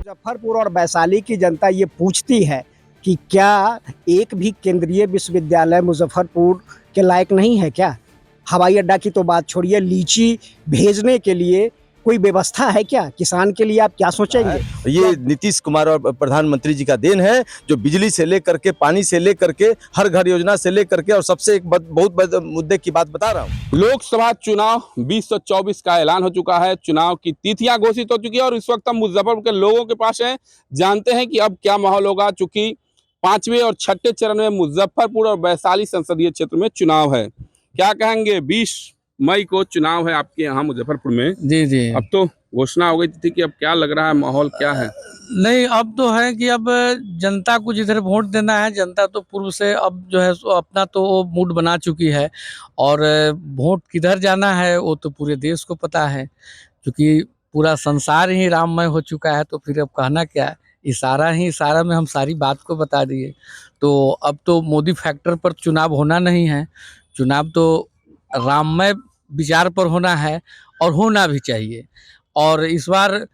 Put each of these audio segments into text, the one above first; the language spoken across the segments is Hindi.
मुजफ्फरपुर और वैशाली की जनता ये पूछती है कि क्या एक भी केंद्रीय विश्वविद्यालय मुजफ्फरपुर के लायक नहीं है क्या? हवाई अड्डा की तो बात छोड़िए, लीची भेजने के लिए कोई व्यवस्था है क्या? किसान के लिए आप क्या सोचेंगे? ये नीतीश कुमार और प्रधानमंत्री जी का देन है, जो बिजली से लेकर के, पानी से लेकर के, हर घर योजना से लेकर के, और सबसे एक बहुत बड़े मुद्दे की बात बता रहा हूँ। लोकसभा चुनाव 2024 का ऐलान हो चुका है। चुनाव की तिथियां घोषित हो चुकी है और इस वक्त हम मुजफ्फरपुर के लोगों के पास हैं, जानते हैं कि अब क्या माहौल होगा। चूंकि 5वें और 6ठे चरण में मुजफ्फरपुर और वैशाली संसदीय क्षेत्र में चुनाव है। क्या कहेंगे? 20 मई को चुनाव है आपके यहाँ मुजफ्फरपुर में। जी जी। अब तो घोषणा हो गई थी कि अब क्या लग रहा है, माहौल क्या है? नहीं, अब तो है कि अब जनता को जिधर वोट देना है, जनता तो पूर्व से अब जो है सो अपना तो वो मूड बना चुकी है, और वोट किधर जाना है वो तो पूरे देश को पता है, क्योंकि पूरा संसार ही राममय हो चुका है। तो फिर अब कहना क्या है, इशारा में हम सारी बात को बता दिए। तो अब तो मोदी फैक्टर पर चुनाव होना नहीं है, चुनाव तो राममय विचार पर होना है, और होना भी चाहिए। और इस बार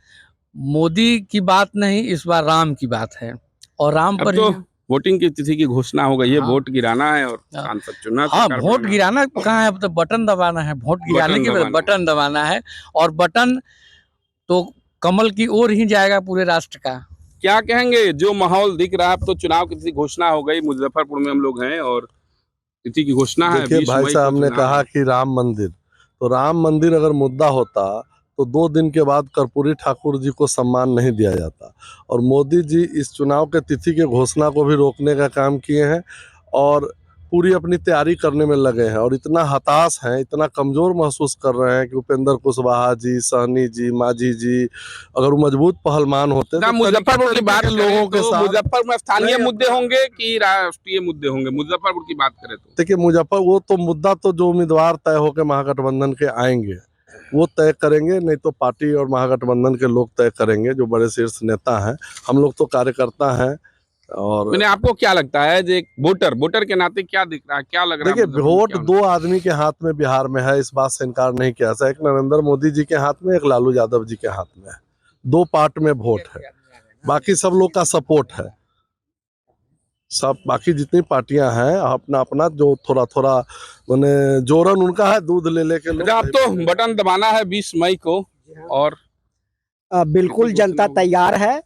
मोदी की बात नहीं, इस बार राम की बात है, और राम अब पर तो ही वोटिंग की तिथि की घोषणा हो गई है। हाँ। वोट गिराना है और हाँ। सांसद चुनना। हाँ, सरकार वोट बनाना। गिराना कहाँ है, अब तो बटन दबाना है। वोट गिराने बटन के बाद दबाना। बटन दबाना है, और बटन तो कमल की ओर ही जाएगा पूरे राष्ट्र का। क्या कहेंगे? जो माहौल दिख रहा है, अब तो चुनाव की तिथि घोषणा हो गई। मुजफ्फरपुर में हम लोग हैं और तिथि की घोषणा है। देखिए 20 भाई मई साहब को ने चुनाव कहा है। कि राम मंदिर, तो राम मंदिर अगर मुद्दा होता तो 2 दिन के बाद कर्पूरी ठाकुर जी को सम्मान नहीं दिया जाता। और मोदी जी इस चुनाव के तिथि के घोषणा को भी रोकने का काम किए हैं, और पूरी अपनी तैयारी करने में लगे हैं, और इतना हताश हैं, इतना कमज़ोर महसूस कर रहे हैं कि उपेंद्र कुशवाहा जी, सहनी जी, मांझी जी अगर वो मजबूत पहलवान होते तो मुजफ्फरपुर की बात लोगों के साथ। मुजफ्फरपुर में स्थानीय नहीं, मुद्दे होंगे कि राष्ट्रीय मुद्दे होंगे? मुजफ्फरपुर की बात करें तो देखिए वो तो मुद्दा तो जो उम्मीदवार तय होकर महागठबंधन के आएंगे वो तय करेंगे, नहीं तो पार्टी और महागठबंधन के लोग तय करेंगे, जो बड़े शीर्ष नेता हैं। हम लोग तो कार्यकर्ता हैं। और मैंने आपको क्या लगता है, जो एक वोटर के नाते क्या दिख रहा है, क्या लग रहा है? देखिए, मुजफ्फरपुर में वोट क्या 2 आदमी के हाथ में बिहार में है, इस बात से इनकार नहीं किया जा सकता। एक नरेंद्र मोदी जी के हाथ में, एक लालू यादव जी के हाथ में है। 2 पार्ट में वोट है, बाकी सब लोग का सपोर्ट है। सब बाकी जितनी पार्टियां हैं अपना अपना जो थोड़ा थोड़ा मैंने जोरन उनका है, दूध ले लेके लोग। अच्छा, अब तो बटन दबाना है 20 मई को, और बिल्कुल जनता तैयार है,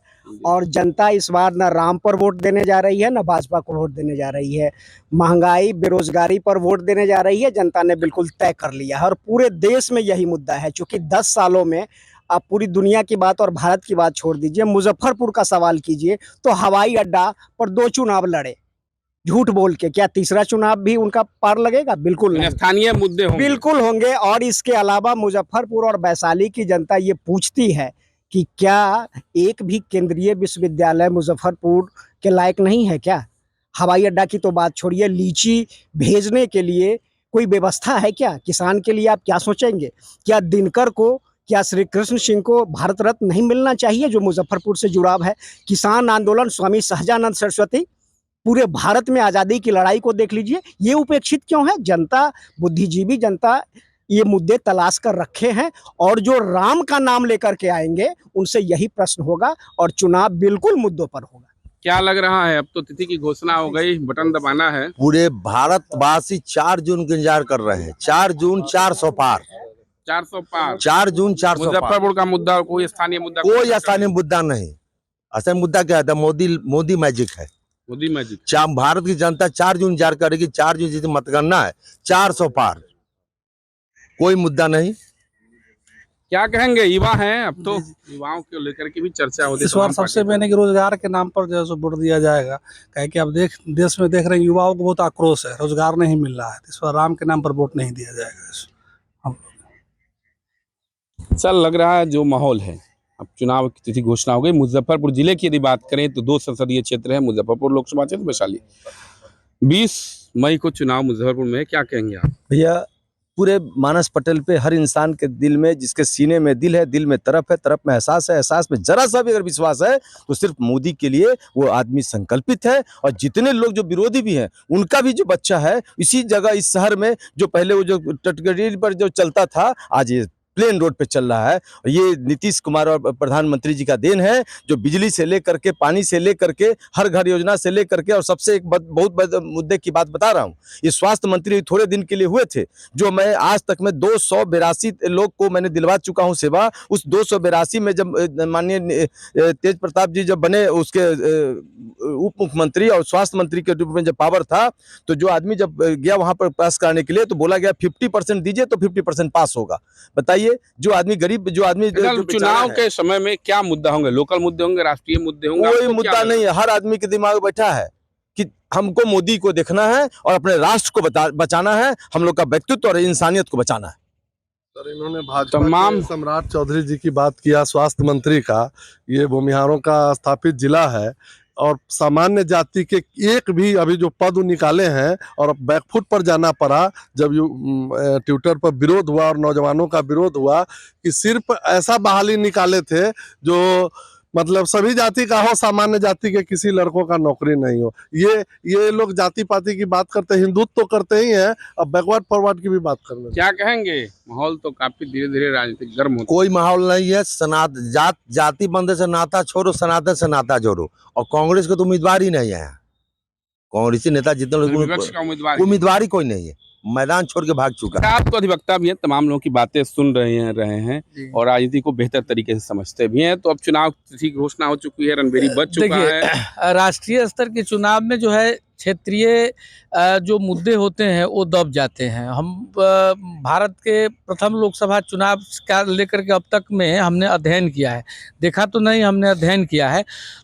और जनता इस बार न राम पर वोट देने जा रही है, न भाजपा को वोट देने जा रही है। महंगाई, बेरोजगारी पर वोट देने जा रही है। जनता ने बिल्कुल तय कर लिया है, और पूरे देश में यही मुद्दा है। चूंकि 10 सालों में आप पूरी दुनिया की बात और भारत की बात छोड़ दीजिए, मुजफ्फरपुर का सवाल कीजिए तो हवाई अड्डा पर 2 चुनाव लड़े, झूठ बोल के। क्या तीसरा चुनाव भी उनका पार लगेगा? बिल्कुल नहीं। स्थानीय मुद्दे होंगे। बिल्कुल होंगे। और इसके अलावा मुजफ्फरपुर और वैशाली की जनता ये पूछती है कि क्या एक भी केंद्रीय विश्वविद्यालय मुजफ्फरपुर के लायक नहीं है क्या? हवाई अड्डा की तो बात छोड़िए, लीची भेजने के लिए कोई व्यवस्था है क्या? किसान के लिए आप क्या सोचेंगे? क्या दिनकर को, क्या श्री कृष्ण सिंह को भारत रत्न नहीं मिलना चाहिए, जो मुजफ्फरपुर से जुड़ाव है? किसान आंदोलन, स्वामी सहजानंद सरस्वती, पूरे भारत में आज़ादी की लड़ाई को देख लीजिए। ये उपेक्षित क्यों है? जनता, बुद्धिजीवी जनता ये मुद्दे तलाश कर रखे हैं, और जो राम का नाम लेकर के आएंगे उनसे यही प्रश्न होगा, और चुनाव बिल्कुल मुद्दों पर होगा। क्या लग रहा है? अब तो तिथि की घोषणा हो गई, बटन दबाना है। पूरे भारतवासी 4 जून का इंतजार कर रहे हैं। 4 जून 400 पार, 400 पार। 4 जून 400 पार। मुजफ्फरपुर का मुद्दा, कोई स्थानीय मुद्दा? कोई स्थानीय मुद्दा नहीं। असल मुद्दा क्या है? मोदी मैजिक है। मोदी मैजिक। भारत की जनता 4 जून इंतजार करेगी। 4 जून जितनी मतगणना है, 400 पार, कोई मुद्दा नहीं। क्या कहेंगे? युवा हैं, अब तो युवाओं को लेकर के भी चर्चा होती है। इस बार सबसे मैंने कि रोजगार के नाम पर जो है सो वोट दिया जाएगा, कहे कि अब देश में देख रहे हैं युवाओं को बहुत आक्रोश है, रोजगार नहीं मिल रहा है। इस बार राम के नाम पर वोट नहीं दिया जाएगा। चल लग रहा है जो माहौल है। अब चुनाव की तिथि घोषणा हो गई। मुजफ्फरपुर जिले की यदि बात करें तो 2 संसदीय क्षेत्र है, मुजफ्फरपुर लोकसभा क्षेत्र, वैशाली। 20 मई को चुनाव मुजफ्फरपुर में, क्या कहेंगे आप? भैया, पूरे मानस पटेल पे, हर इंसान के दिल में, जिसके सीने में दिल है, दिल में तरफ है, तरफ में एहसास है, एहसास में जरा सा भी अगर विश्वास है तो सिर्फ मोदी के लिए वो आदमी संकल्पित है। और जितने लोग जो विरोधी भी हैं, उनका भी जो बच्चा है इसी जगह, इस शहर में, जो पहले वो जो टटगरी पर जो चलता था, आज ये प्लेन रोड पे चल रहा है। और ये नीतीश कुमार और प्रधानमंत्री जी का देन है, जो बिजली से लेकर के, पानी से लेकर के, हर घर योजना से लेकर के, और सबसे एक बहुत बड़े मुद्दे की बात बता रहा हूँ, ये स्वास्थ्य मंत्री थोड़े दिन के लिए हुए थे, जो मैं आज तक में 282 लोग को मैंने दिलवा चुका हूँ सेवा। उस 282 में जब माननीय तेज प्रताप जी जब बने उसके उप मुख्यमंत्री और स्वास्थ्य मंत्री के रूप में जब पावर था, तो जो आदमी जब गया वहां पर पास कराने के लिए, तो बोला गया 50% दीजिए तो 50% पास होगा। बताइए, जो आदमी गरीब, जो आदमी चुनाव के समय में क्या मुद्दा होंगे? लोकल मुद्दे होंगे, राष्ट्रीय मुद्दे होंगे? कोई मुद्दा नहीं है। हर आदमी के दिमाग में बैठा है कि हमको मोदी को देखना है और अपने राष्ट्र को बचाना है, हम लोग का व्यक्तित्व और इंसानियत को बचाना है। सर, इन्होंने भाजपा के सम्राट चौधरी जी की बात किया, स्वास्थ्य मंत्री का। ये भूमिहारों का स्थापित जिला है और सामान्य जाति के एक भी अभी जो पद निकाले हैं, और बैकफुट पर जाना पड़ा जब ट्विटर पर विरोध हुआ और नौजवानों का विरोध हुआ कि सिर्फ ऐसा बहाली निकाले थे जो मतलब सभी जाति का हो, सामान्य जाति के किसी लड़कों का नौकरी नहीं हो। ये लोग जाति पाति की बात करते हैं, हिंदुत्व तो करते ही हैं, अब बैकवर्ड फॉरवर्ड की भी बात कर रहे हैं। क्या कहेंगे? माहौल तो काफी धीरे धीरे राजनीतिक गर्म होता कोई माहौल नहीं है। जाति बंदे से नाता छोड़ो, सनातन से नाता जोड़ो। और कांग्रेस के तो उम्मीदवार ही नहीं है, कांग्रेसी नेता जितने है। विपक्ष का उम्मीदवार ही कोई नहीं है, मैदान छोड़ के भाग चुका है। आप तो अधिवक्ता भी हैं, तमाम लोगों की बातें सुन रहे हैं और राजनीति को बेहतर तरीके से समझते भी हैं। तो अब चुनाव तिथि की घोषणा हो चुकी है, रणबीरी बच चुका है। राष्ट्रीय स्तर के चुनाव में जो है क्षेत्रीय जो मुद्दे होते हैं वो दब जाते हैं। हम भारत के प्रथम लोकसभा चुनाव का लेकर के अब तक में हमने अध्ययन किया है, देखा तो नहीं, हमने अध्ययन किया है।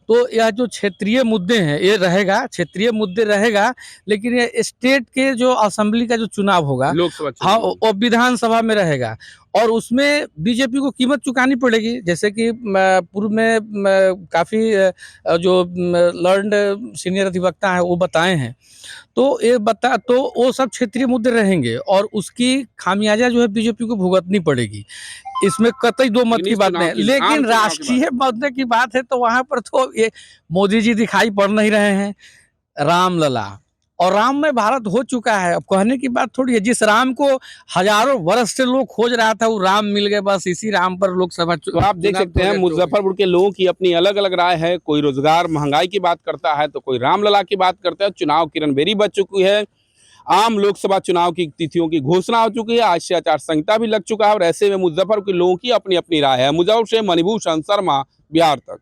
तो यह जो क्षेत्रीय मुद्दे हैं ये रहेगा, क्षेत्रीय मुद्दे रहेगा, लेकिन ये स्टेट के जो असेंबली का जो चुनाव होगा, लोकसभा हाँ, और विधानसभा में रहेगा, और उसमें बीजेपी को कीमत चुकानी पड़ेगी। जैसे कि पूर्व में काफ़ी जो लर्नड सीनियर अधिवक्ता हैं वो बताए हैं, तो वो सब क्षेत्रीय मुद्दे रहेंगे और उसकी खामियाजा जो है बीजेपी को भुगतनी पड़ेगी। इसमें कतई दो मत की बात नहीं, लेकिन राष्ट्रीय मुद्दे की बात है तो वहाँ पर तो ये मोदी जी दिखाई पड़ नहीं रहे हैं। रामलला और राम में भारत हो चुका है, अब कहने की बात थोड़ी है। जिस राम को हजारों वर्ष से लोग खोज रहा था वो राम मिल गए, बस इसी राम पर लोकसभा। तो आप देख सकते हैं मुजफ्फरपुर के लोगों की अपनी अलग अलग राय है। कोई रोजगार महंगाई की बात करता है तो कोई रामलला की बात करता है। चुनाव की रणबेरी बच चुकी है, आम लोकसभा चुनाव की तिथियों की घोषणा हो चुकी है, आज से आचार संहिता भी लग चुका है और ऐसे में मुजफ्फरपुर के लोगों की अपनी अपनी राय है। मुजफ्फरपुर से मणिभूषण शर्मा, बिहार तक।